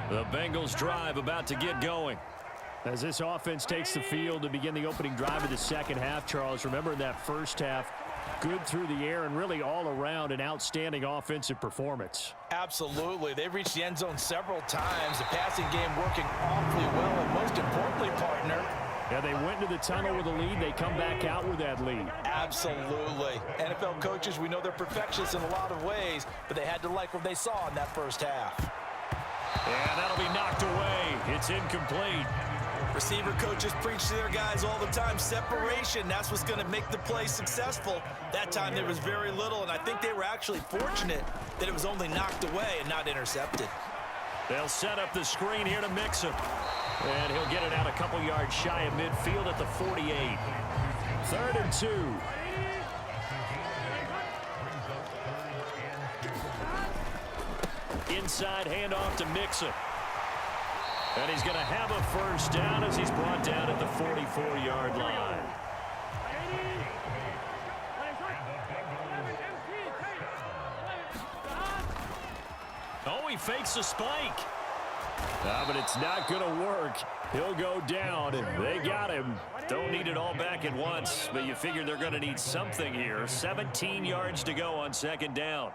The Bengals drive about to get going. As this offense takes the field to begin the opening drive of the second half, Charles, remember in that first half, good through the air and really all around an outstanding offensive performance. Absolutely. They've reached the end zone several times. The passing game working awfully well, and most importantly, partner, yeah, they went into the tunnel with a lead. They come back out with that lead. Absolutely. NFL coaches, we know they're perfectionists in a lot of ways, but they had to like what they saw in that first half. Yeah, that'll be knocked away. It's incomplete. Receiver coaches preach to their guys all the time. Separation, that's what's going to make the play successful. That time there was very little, and I think they were actually fortunate that it was only knocked away and not intercepted. They'll set up the screen here to mix him. And he'll get it out a couple yards shy of midfield at the 48. 3rd and 2. Inside handoff to Mixon. And he's going to have a first down as he's brought down at the 44-yard line. Oh, he fakes a spike. But it's not going to work. He'll go down, and they got him. Don't need it all back at once, but you figure they're going to need something here. 17 yards to go on 2nd down.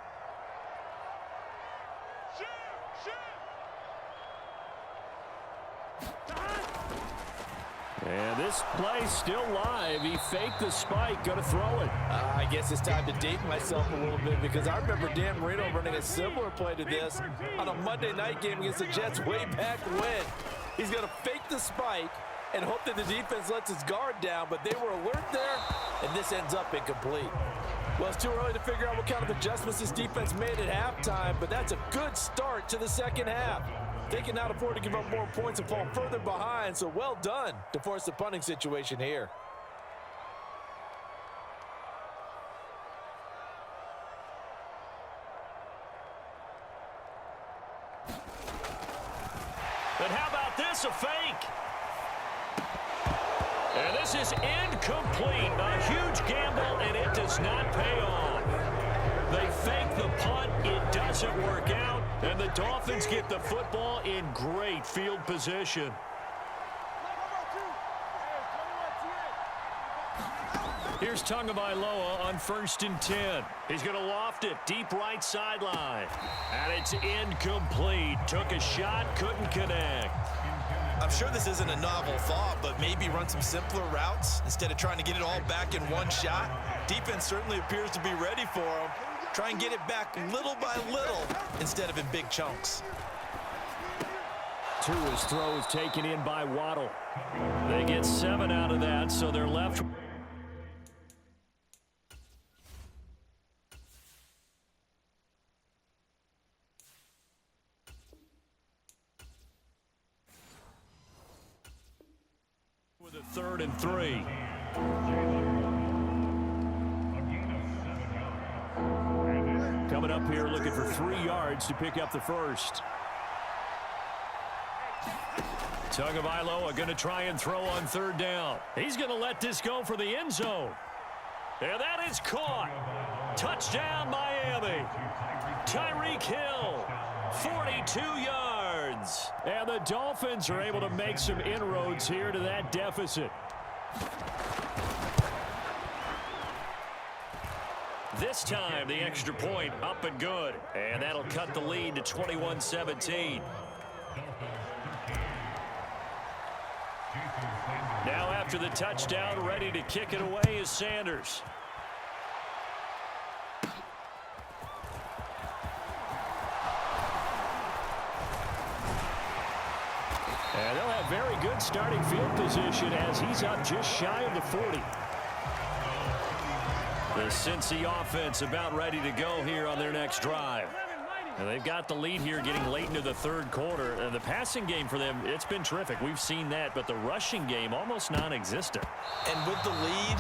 And this play's still live. He faked the spike, going to throw it. I guess it's time to date myself a little bit because I remember Dan Marino running a similar play to this on a Monday night game against the Jets way back when. He's going to fake the spike and hope that the defense lets his guard down, but they were alert there, and this ends up incomplete. Well, it's too early to figure out what kind of adjustments this defense made at halftime, but that's a good start to the second half. They can now afford to give up more points and fall further behind, so well done to force the punting situation here. But how about this, a fake? And this is incomplete. A huge gamble, and it does not pay off. They fake the punt. It doesn't work out. And the Dolphins get the football in great field position. Here's Tagovailoa on 1st and 10. He's going to loft it deep right sideline. And it's incomplete. Took a shot, couldn't connect. I'm sure this isn't a novel thought, but maybe run some simpler routes instead of trying to get it all back in one shot. Defense certainly appears to be ready for him. Try and get it back little by little instead of in big chunks. Tua's throw is taken in by Waddle. They get 7 out of that, so they're left with a 3rd and 3. Coming up here looking for 3 yards to pick up the first. Tagovailoa going to try and throw on 3rd down. He's going to let this go for the end zone. And that is caught. Touchdown, Miami. Tyreek Hill, 42 yards. And the Dolphins are able to make some inroads here to that deficit. This time, the extra point up and good. And that'll cut the lead to 21-17. Now after the touchdown, ready to kick it away is Sanders. And they'll have very good starting field position as he's up just shy of the 40. The Cincy offense about ready to go here on their next drive. And they've got the lead here getting late into the 3rd quarter. And the passing game for them, it's been terrific. We've seen that, but the rushing game almost non-existent. And with the lead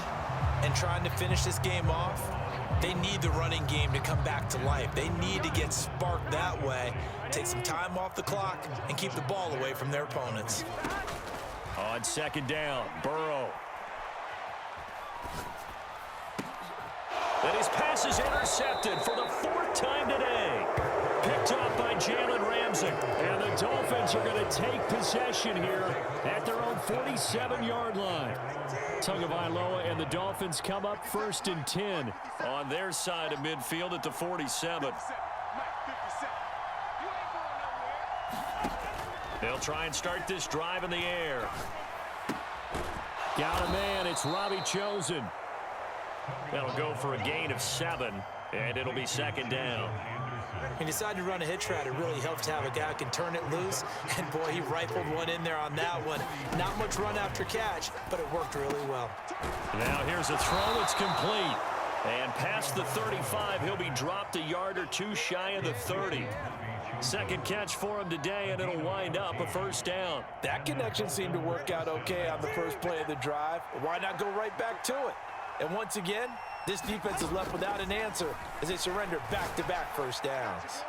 and trying to finish this game off, they need the running game to come back to life. They need to get sparked that way, take some time off the clock, and keep the ball away from their opponents. On 2nd down, Burrow. And his pass is intercepted for the Dolphins are going to take possession here at their own 47-yard line. Tagovailoa and the Dolphins come up 1st and 10 on their side of midfield at the 47. They'll try and start this drive in the air. Got a man. It's Robbie Chosen. That'll go for a gain of 7, and it'll be 2nd down. He decided to run a hitch route. It really helped to have a guy who can turn it loose. And, boy, he rifled one in there on that one. Not much run after catch, but it worked really well. Now here's a throw that's complete. And past the 35, he'll be dropped a yard or two shy of the 30. Second catch for him today, and it'll wind up a 1st down. That connection seemed to work out okay on the first play of the drive. Why not go right back to it? And once again, this defense is left without an answer as they surrender back-to-back 1st downs.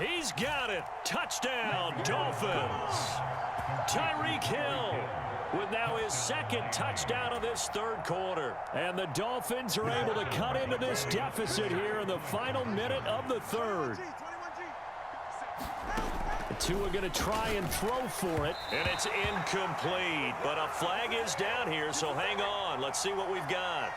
He's got it. Touchdown, Dolphins. Tyreek Hill with now his 2nd touchdown of this 3rd quarter. And the Dolphins are able to cut into this deficit here in the final minute of the 3rd. The two are going to try and throw for it. And it's incomplete. But a flag is down here, so hang on. Let's see what we've got.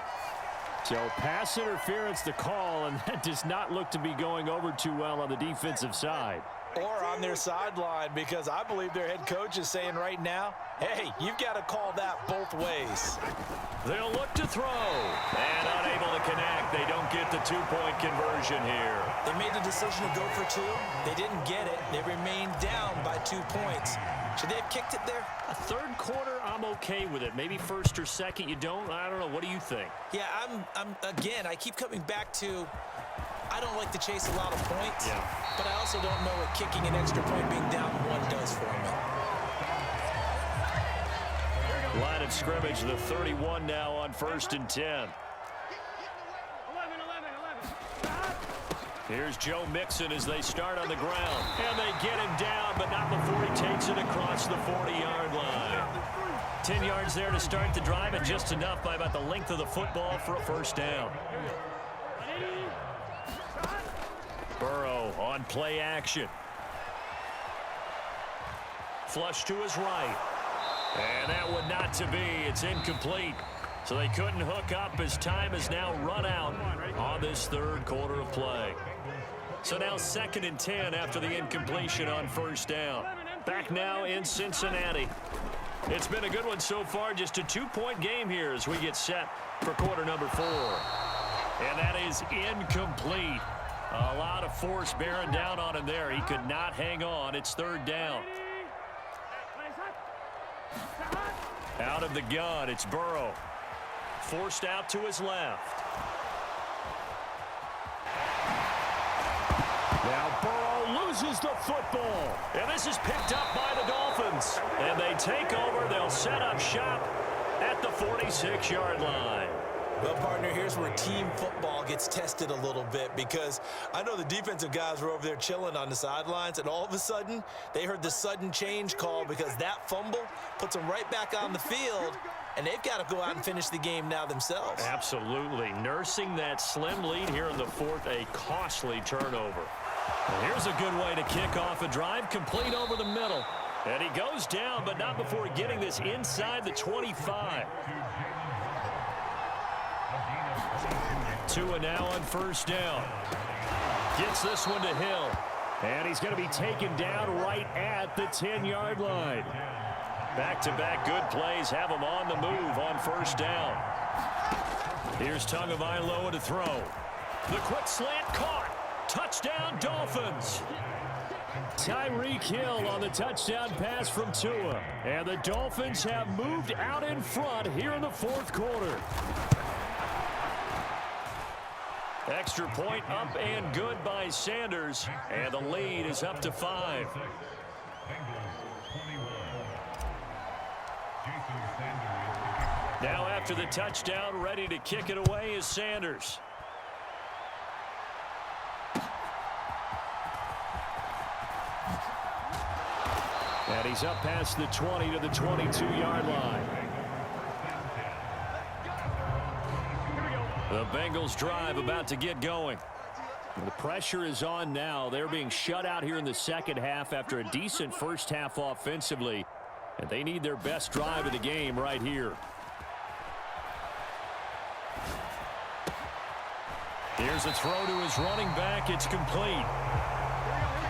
So pass interference the call, and that does not look to be going over too well on the defensive side. Or on their sideline, because I believe their head coach is saying right now, hey, you've got to call that both ways. They'll look to throw, and unable to connect. They don't get the 2-point conversion here. They made the decision to go for 2. They didn't get it. They remained down by 2 points. Should they have kicked it there? A 3rd quarter, I'm okay with it. Maybe 1st or 2nd, you don't. I don't know. What do you think? Yeah, again, I keep coming back to I don't like to chase a lot of points, but I also don't know what kicking an extra point being down 1 does for me. Line of scrimmage, the 31 now on 1st and 10. Here's Joe Mixon as they start on the ground. And they get him down, but not before he takes it across the 40-yard line. 10 yards there to start the drive, and just enough by about the length of the football for a 1st down. Burrow on play action. Flush to his right. And that would not to be. It's incomplete. So they couldn't hook up as time is now run out on this 3rd quarter of play. So now 2nd and 10 after the incompletion on 1st down. Back now in Cincinnati. It's been a good one so far. Just a 2-point game here as we get set for quarter number 4. And that is incomplete. A lot of force bearing down on him there. He could not hang on. It's 3rd down. Out of the gun, it's Burrow. Forced out to his left. Now Burrow loses the football. And this is picked up by the Dolphins. And they take over. They'll set up shop at the 46-yard line. Well, partner, here's where team football gets tested a little bit, because I know the defensive guys were over there chilling on the sidelines, and all of a sudden, they heard the sudden change call because that fumble puts them right back on the field, and they've got to go out and finish the game now themselves. Absolutely. Nursing that slim lead here in the 4th, a costly turnover. And here's a good way to kick off a drive, complete over the middle. And he goes down, but not before getting this inside the 25. Tua now on 1st down. Gets this one to Hill. And he's going to be taken down right at the 10-yard line. Back-to-back good plays have him on the move on 1st down. Here's Tagovailoa to throw. The quick slant caught. Touchdown, Dolphins. Tyreek Hill on the touchdown pass from Tua. And the Dolphins have moved out in front here in the 4th quarter. Extra point up and good by Sanders. And the lead is up to 5. Now after the touchdown, ready to kick it away is Sanders. And he's up past the 20 to the 22-yard line. The Bengals drive about to get going. The pressure is on now. They're being shut out here in the second half after a decent first half offensively. And they need their best drive of the game right here. Here's a throw to his running back. It's complete.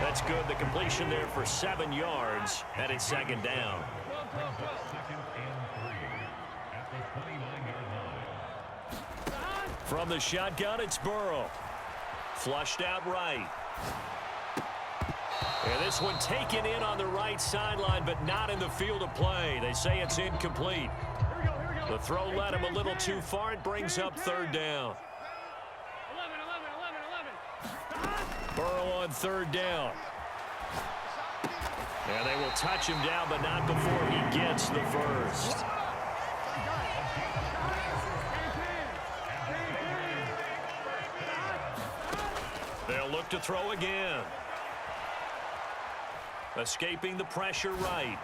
That's good. The completion there for 7 yards. And it's second down. From the shotgun, it's Burrow. Flushed out right. And this one taken in on the right sideline, but not in the field of play. They say it's incomplete. The throw led him a little too far. It brings up third down. Burrow on third down. And they will touch him down, but not before he gets the first. They'll look to throw again. Escaping the pressure right.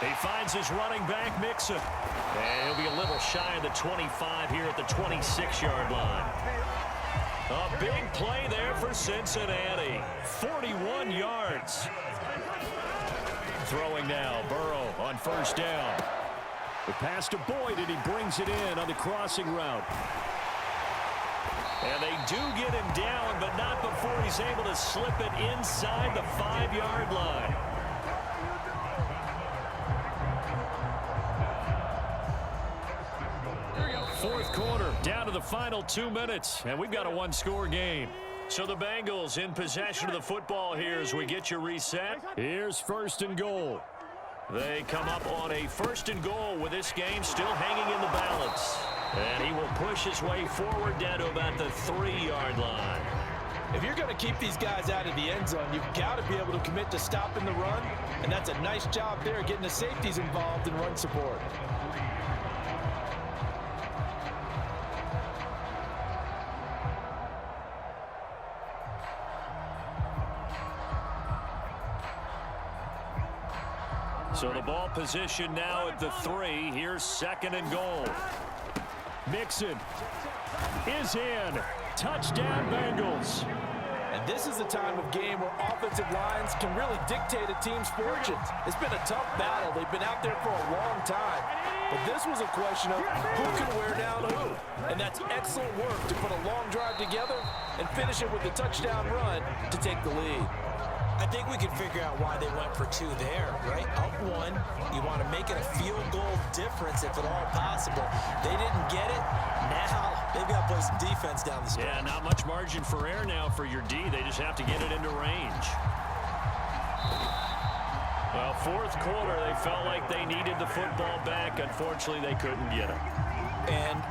He finds his running back, Mixon. And he'll be a little shy of the 25 here at the 26-yard line. A big play there for Cincinnati. 41 yards. Throwing now, Burrow on first down. The pass to Boyd, and he brings it in on the crossing route. And they do get him down, but not before he's able to slip it inside the 5-yard line. Fourth quarter, down to the final 2 minutes, and we've got a one-score game. So the Bengals in possession of the football here as we get you reset. Here's first and goal. They come up on a first and goal with this game still hanging in the balance. And he will push his way forward down to about the 3-yard line. If you're going to keep these guys out of the end zone, you've got to be able to commit to stopping the run. And that's a nice job there, getting the safeties involved in run support. So the ball position now at the 3. Here's second and goal. Mixon is in. Touchdown, Bengals. And this is the time of game where offensive lines can really dictate a team's fortunes. It's been a tough battle. They've been out there for a long time. But this was a question of who can wear down who. And that's excellent work to put a long drive together and finish it with a touchdown run to take the lead. I think we can figure out why they went for 2 there, right? Up 1, you want to make it a field goal difference if at all possible. They didn't get it. Now they've got to play some defense down the stretch. Yeah, not much margin for error now for your D. They just have to get it into range. Well, fourth quarter, they felt like they needed the football back. Unfortunately, they couldn't get it. And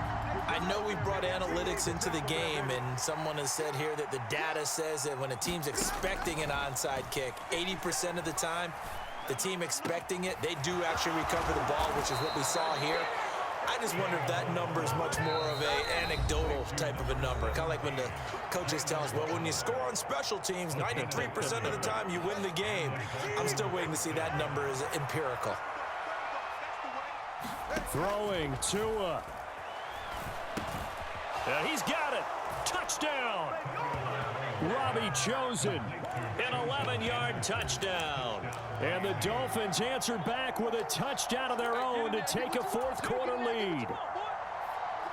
I know we brought analytics into the game, and someone has said here that the data says that when a team's expecting an onside kick, 80% of the time, the team expecting it, they do actually recover the ball, which is what we saw here. I just wonder if that number is much more of a anecdotal type of a number. Kind of like when the coaches tell us, well, when you score on special teams, 93% of the time you win the game. I'm still waiting to see that number is empirical. Throwing Tua. He's got it. Touchdown. Robbie Chosen. An 11-yard touchdown. And the Dolphins answer back with a touchdown of their own to take a fourth quarter lead.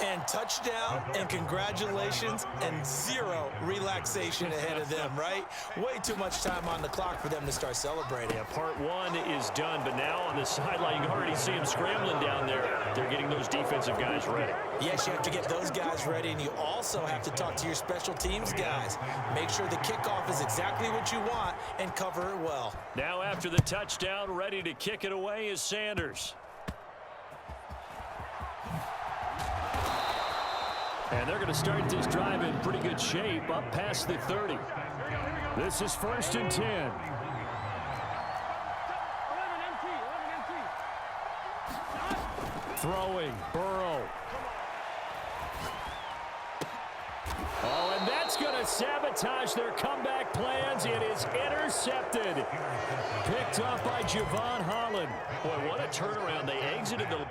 And touchdown, and congratulations, and 0 relaxation ahead of them, right? Way too much time on the clock for them to start celebrating. Yeah, part 1 is done, but now on the sideline, you can already see them scrambling down there. They're getting those defensive guys ready. Yes, you have to get those guys ready, and you also have to talk to your special teams guys. Make sure the kickoff is exactly what you want and cover it well. Now after the touchdown, ready to kick it away is Sanders. And they're going to start this drive in pretty good shape up past the 30. This is first and 10. Throwing, Burrow. Oh, and that's going to sabotage their comeback plans. It is intercepted. Picked up by Javon Holland. Boy, what a turnaround. They exited the